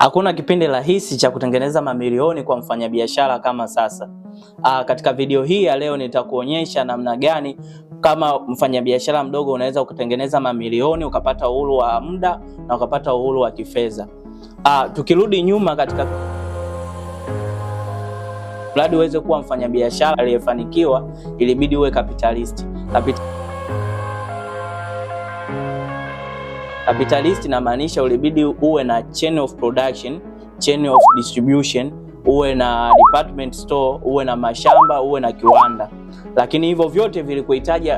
Hakuna kipindi rahisi cha kutengeneza mamilioni kwa mfanyabiashara kama sasa. Katika video hii ya leo nitakuonyesha namna gani kama mfanyabiashara mdogo unaweza kutengeneza mamilioni, ukapata uhuru wa muda na ukapata uhuru wa kifedha. Tukirudi nyuma katika mradi uweze kuwa mfanyabiashara aliyefanikiwa, ilibidi uwe capitalist. Capitalist inamaanisha ulibidi uwe na chain of production, chain of distribution, uwe na department store, uwe na mashamba, uwe na kiwanda. Lakini hivyo vyote vilikuhitaji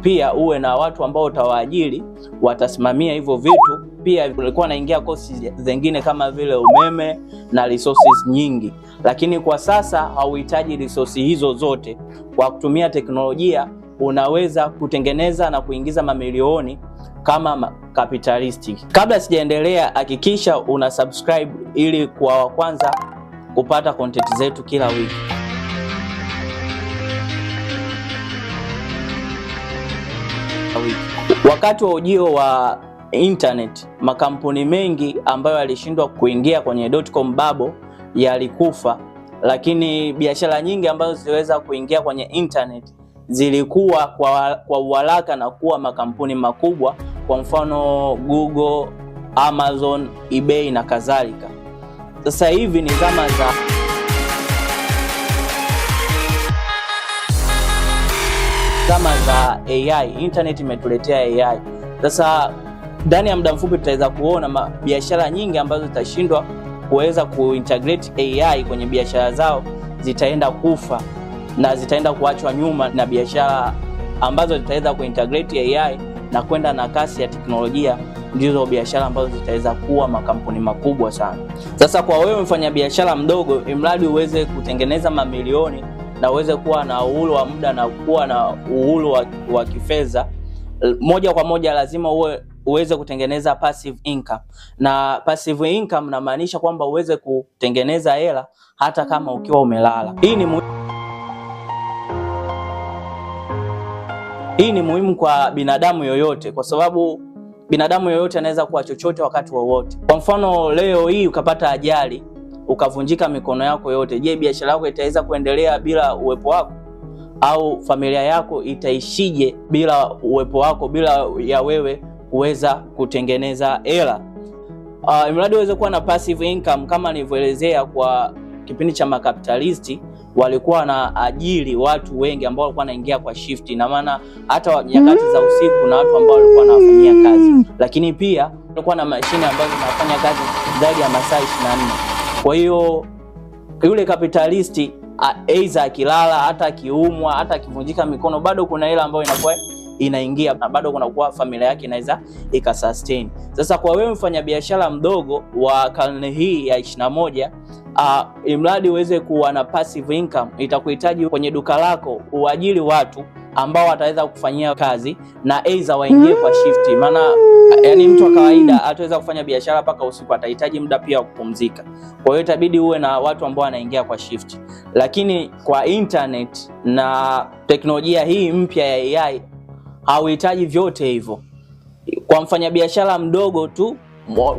pia uwe na watu ambao utawaajiri watasimamia hivyo vitu. Pia kulikuwa naingia costs zingine kama vile umeme na resources nyingi. Lakini kwa sasa hauhitaji resources hizo zote. Kwa kutumia teknolojia unaweza kutengeneza na kuingiza mamilioni kama capitalistic. Kabla sijaendelea, hakikisha una subscribe ili kwa kwanza kupata content zetu kila wiki. Wakati wa ujio wa internet, makampuni mengi ambayo yalishindwa kuingia kwenye .com bubble yalikufa, lakini biashara nyingi ambazo ziliweza kuingia kwenye internet zilikuwa kwa uharaka na kuwa makampuni makubwa, kwa mfano Google, Amazon, eBay na kadhalika. Sasa hivi ni zama za AI. Internet imetuletea AI. Sasa ndani ya muda mfupi tutaweza kuona biashara nyingi ambazo zitashindwa kuweza kuintegrate AI kwenye biashara zao zitaenda kufa na zitaenda kuachwa nyuma, na biashara ambazo zitaweza kuintegrate AI na kwenda na kasi ya teknolojia ndizo biashara ambazo zitaweza kuwa makampuni makubwa sana. Sasa kwa wewe mfanyabiashara mdogo, imradi uweze kutengeneza mamilioni na uweze kuwa na uhuru wa muda na kuwa na uhuru wa kifedha, moja kwa moja lazima uweze kutengeneza passive income. Na passive income inamaanisha kwamba uweze kutengeneza hela hata kama ukiwa umelala. Hii ni muhimu kwa binadamu yoyote, kwa sababu binadamu yoyote anaweza kuwa chochote wakati wowote. Kwa mfano leo hii ukapata ajali, ukavunjika mikono yako yote. Je, biashara yako itaweza kuendelea bila uwepo wako? Au familia yako itaishije bila uwepo wako, bila ya wewe kuweza kutengeneza hela? Imradi uweze kuwa na passive income, kama nilivyoelezea kwa kipindi cha makapitalisti, walikuwa na ajiri watu wengi ambao walikuwa wanaingia kwa shift, na maana hata nyakati za usiku na watu ambao walikuwa wanafanyia kazi. Lakini pia walikuwa na mashine ambazo zinafanya kazi zaidi ya masaa 24. Kwa hiyo yule kapitalisti aidha akilala, hata akiumwa, hata akivunjika mikono, bado kuna hela ambayo inakuwa inaingia na bado kuna kuwa familia yake inaweza ikasustain. Sasa kwa wewe mfanyabiashara mdogo wa karne hii ya 21, imradi uweze kuwa na passive income, itakuhitaji kwenye duka lako uajiri watu ambao wataweza kufanyia kazi na aidha waingie kwa shift. Maana yani mtu wa kawaida ataweza kufanya biashara mpaka usiku, atahitaji muda pia wa kupumzika. Kwa hiyo itabidi uwe na watu ambao wanaingia kwa shift. Lakini kwa internet na teknolojia hii mpya ya AI hauhitaji vyote hivyo. Kwa mfanyabiashara mdogo tu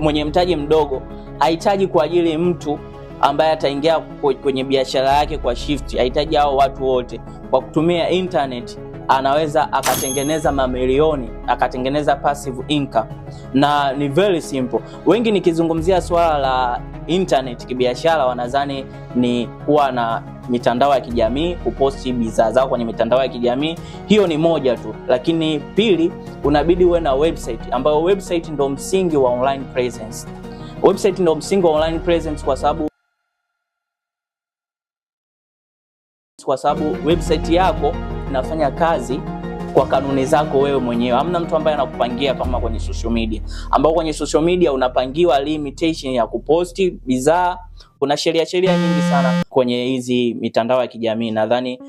mwenye mtaji mdogo, hahitaji kuajiri mtu ambaye ataingia kwenye biashara yake kwa shift. Hahitaji hao watu wote. Kwa kutumia internet anaweza akatengeneza mamilioni, akatengeneza passive income, na ni very simple. Wengi nikizungumzia swala la internet kibiashara wanadhani ni kuwa na mitandao ya kijamii, kuposti bidhaa zao kwenye mitandao ya kijamii. Hiyo ni moja tu, lakini pili, unabidi uwe na website, ambayo website ndio msingi wa online presence. Website ndio msingi wa online presence kwa sababu website yako inafanya kazi kwa kanuni zako wewe mwenyewe. Hamna mtu ambaye anakupangia kama kwenye social media, ambao kwenye social media unapangiwa limitation ya kuposti bidhaa. Kuna sheria nyingi sana kwenye hizi mitandao ya kijamii, nadhani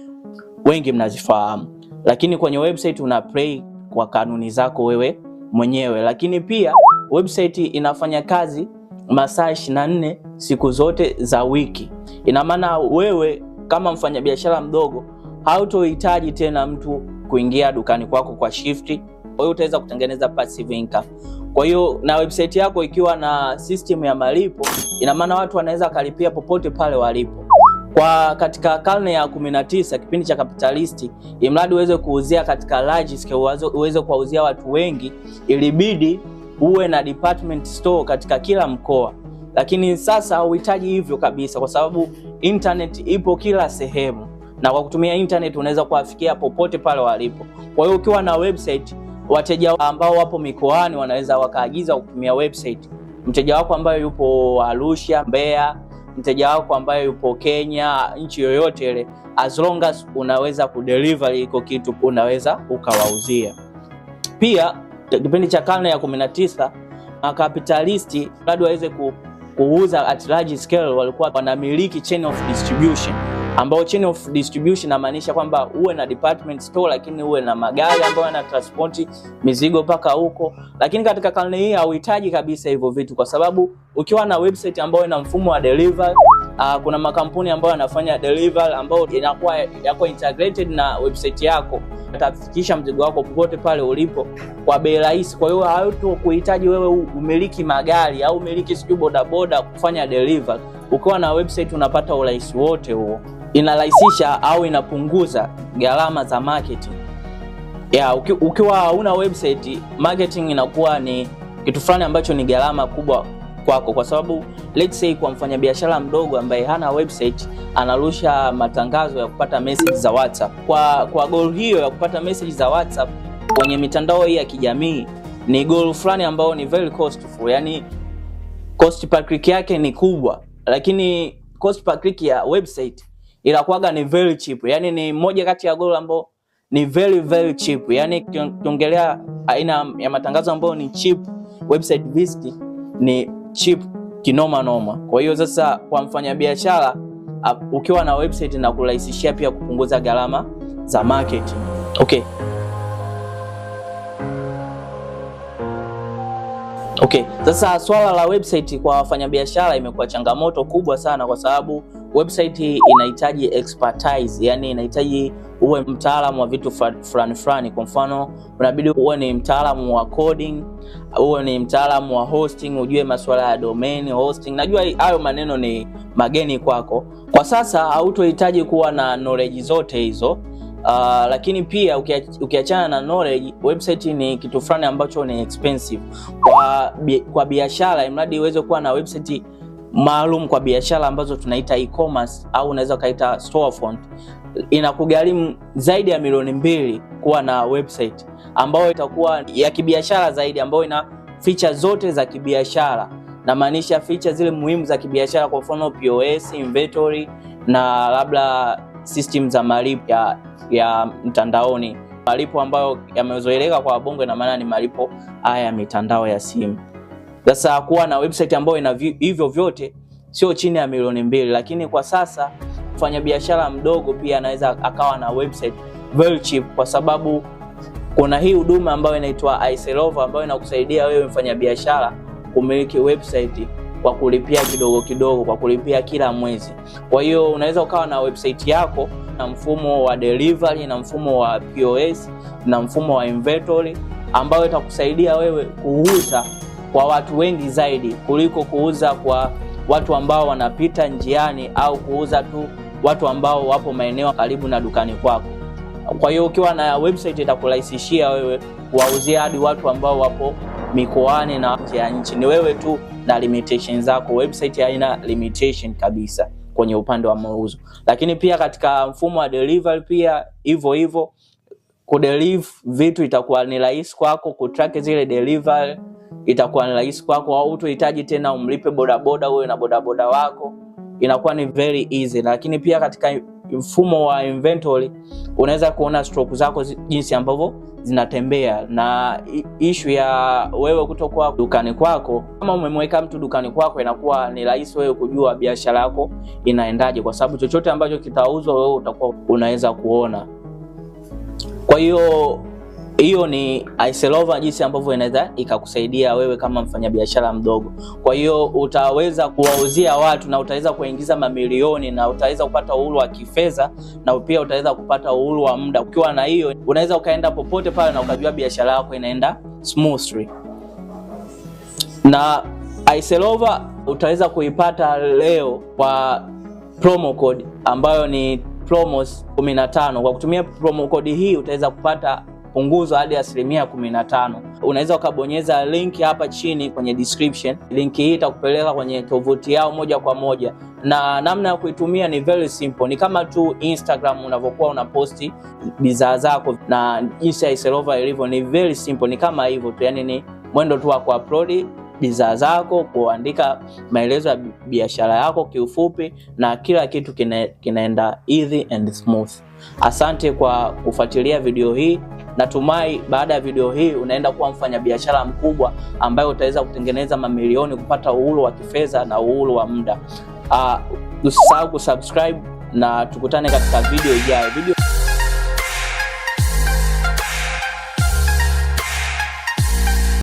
wengi mnazifahamu. Lakini kwenye website una play kwa kanuni zako wewe mwenyewe. Lakini pia website inafanya kazi masaa 24 siku zote za wiki. Ina maana wewe kama mfanyabiashara mdogo hautohitaji tena mtu kuingia dukani kwako kwa shift. Wewe utaweza kutengeneza passive income. Kwa hiyo na website yako ikiwa na system ya malipo, ina maana watu wanaweza kalipia popote pale walipo. Kwa katika karne ya 19, kipindi cha kapitalisti, imradi uweze kuuzia katika large scale, uweze kuwauzia watu wengi, ilibidi uwe na department store katika kila mkoa. Lakini sasa uhitaji hivyo kabisa, kwa sababu internet ipo kila sehemu, na kwa kutumia internet unaweza kuwafikia popote pale walipo. Kwa hiyo ukiwa na website, wateja ambao wapo mikoani wanaweza wakaagiza kutumia website. Mteja wako ambaye yupo Arusha, Mbeya, mteja wako ambaye yupo Kenya, nchi yoyote ile, as long as unaweza kudeliver iko kitu, unaweza ukawauzia. Pia kipindi cha karne ya 19, makapitalisti bado waweze kuuza at large scale, walikuwa wanamiliki chain of distribution, ambao chain of distribution inamaanisha kwamba uwe na department store, lakini uwe na magari ambayo yana transport mizigo mpaka huko. Lakini katika karne hii hauhitaji kabisa hivyo vitu, kwa sababu ukiwa na website ambayo ina mfumo wa delivery, kuna makampuni ambayo yanafanya delivery ambayo inakuwa yako integrated na website yako, atafikisha mzigo wako popote pale ulipo kwa bei rahisi. Kwa hiyo hautokuhitaji wewe umiliki magari au umiliki sijui bodaboda kufanya delivery. Ukiwa na website unapata urahisi wote huo. Inarahisisha au inapunguza gharama za marketing. Ukiwa una website, marketing inakuwa ni kitu fulani ambacho ni gharama kubwa kwako, kwa sababu let's say kwa mfanyabiashara mdogo ambaye hana website, anarusha matangazo ya kupata message za WhatsApp. Kwa goal hiyo ya kupata message za WhatsApp kwenye mitandao hii ya kijamii, ni goal fulani ambao ni very costful, yani cost per click yake ni kubwa, lakini cost per click ya website inakuwaga ni very cheap. Yani ni moja kati ya goal ambao ni very cheap. Yani tukiongelea aina ya matangazo ambayo ni cheap, website visit ni cheap kinoma noma. Kwa hiyo sasa kwa mfanyabiashara, ukiwa na website na kurahisishia pia kupunguza gharama za marketing. Sasa swala la website kwa wafanyabiashara imekuwa changamoto kubwa sana, kwa sababu website inahitaji expertise, yani inahitaji uwe mtaalamu wa vitu fulani. Kwa mfano, unabidi uwe ni mtaalamu wa coding, uwe ni mtaalamu wa hosting, ujue masuala ya domain hosting. Najua hayo maneno ni mageni kwako. Kwa sasa hautohitaji kuwa na knowledge zote hizo. Lakini pia ukiachana na knowledge, website ni kitu fulani ambacho ni expensive kwa biashara. Imradi uweze kuwa na website maalum kwa biashara ambazo tunaita e-commerce au unaweza kaita storefront, inakugharimu zaidi ya milioni 2 kuwa na website ambayo itakuwa ya kibiashara zaidi, ambayo ina feature zote za kibiashara. Na maanisha feature zile muhimu za kibiashara, kwa mfano POS, inventory na labda system za malipo ya mtandaoni, malipo ambayo yamezoeleka kwa wabongo, na maana ni malipo haya mitandao ya simu. Sasa kuwa na website ambayo ina hivyo vyote sio chini ya milioni 2, lakini kwa sasa mfanyabiashara mdogo pia anaweza akawa na website very cheap, kwa sababu kuna hii huduma ambayo inaitwa iSellOver, ambayo inakusaidia wewe mfanyabiashara kumiliki website kwa kulipia kidogo, kwa kulipia kila mwezi. Kwa hiyo unaweza ukawa na website yako na mfumo wa delivery na mfumo wa POS na mfumo wa inventory, ambayo itakusaidia wewe kuuza kwa watu wengi zaidi kuliko kuuza kwa watu ambao wanapita njiani au kuuza tu watu ambao wapo maeneo karibu na dukani kwako. Kwa hiyo ukiwa na website itakurahisishia wewe kuwauzia hadi watu ambao wapo mikoani na nje ya nchi. Ni wewe tu na limitation zako. Website haina limitation kabisa kwenye upande wa mauzo. Lakini pia katika mfumo wa delivery pia hivyo kudeliver vitu itakuwa ni rahisi kwako, kutrack zile delivery itakuwa ni rahisi kwako, au utahitaji tena umlipe bodaboda uwe na bodaboda wako, inakuwa ni very easy. Lakini pia katika mfumo wa inventory unaweza kuona stock zako jinsi ambavyo zinatembea, na issue ya wewe kutokuwa dukani kwako, kama umemweka mtu dukani kwako, inakuwa ni rahisi wewe kujua biashara yako inaendaje, kwa sababu chochote ambacho kitauzwa wewe utakuwa unaweza kuona. Kwa hiyo ni iSellOver, jinsi ambavyo inaweza ikakusaidia wewe kama mfanyabiashara mdogo. Kwa hiyo utaweza kuwauzia watu na utaweza kuingiza mamilioni, na utaweza kupata uhuru wa kifedha, na pia utaweza kupata uhuru wa muda. Ukiwa na hiyo unaweza ukaenda popote pale na ukajua biashara yako inaenda smoothly. Na Icelova utaweza kuipata leo kwa promo code ambayo ni promos 15. Kwa kutumia promo code hii utaweza kupata punguzo hadi 15%. Unaweza ukabonyeza link hapa chini kwenye description. Link hii itakupeleka kwenye tovuti yao moja kwa moja, na namna ya kuitumia ni very simple. Ni kama tu Instagram unavyokuwa unaposti bidhaa zako, na jinsi Icelova ilivyo ni very simple, ni kama hivyo tu. Yani ni mwendo tu wa kuupload bidhaa zako, kuandika maelezo ya biashara yako kiufupi, na kila kitu kinaenda easy and smooth. Asante kwa kufuatilia video hii. Natumai baada ya video hii unaenda kuwa mfanyabiashara mkubwa ambaye utaweza kutengeneza mamilioni, kupata uhuru wa kifedha na uhuru wa muda. Usisahau kusubscribe na tukutane katika video ijayo.